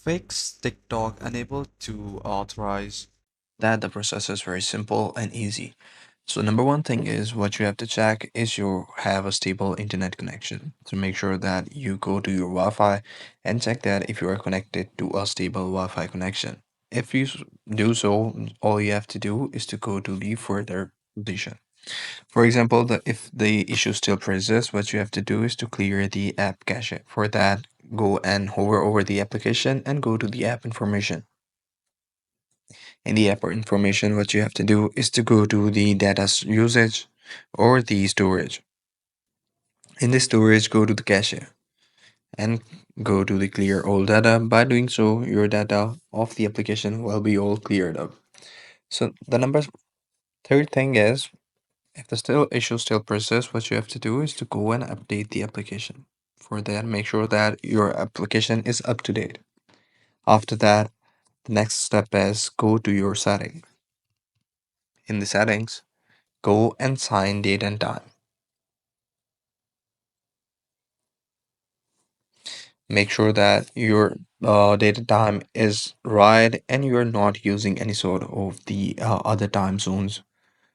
Fix TikTok unable to authorize. That the process is very simple and easy. So number one thing is what you have to check is you have a stable internet connection. So make sure that you go to your Wi-Fi and check that if you are connected to a stable Wi-Fi connection. If you do so, all you have to do is to go to the further condition. For example, if the issue still persists, what you have to do is to clear the app cache. For that, go and hover over the application and go to the app information. In the app information, what you have to do is to go to the data usage or the storage. In the storage, go to the cache and go to the clear all data. By doing so, your data of the application will be all cleared up. So the number third thing is if the still issue still persists, what you have to do is to go and update the application. For that, make sure that your application is up to date. After that, the next step is go to your settings. In the settings, go and sign date and time. Make sure that your data time is right and you're not using any sort of the other time zones.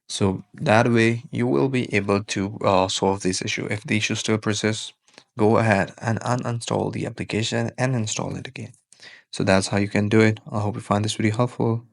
So that way you will be able to solve this issue. If the issue still persists, go ahead and uninstall the application and install it again. So that's how you can do it. I hope you find this video helpful.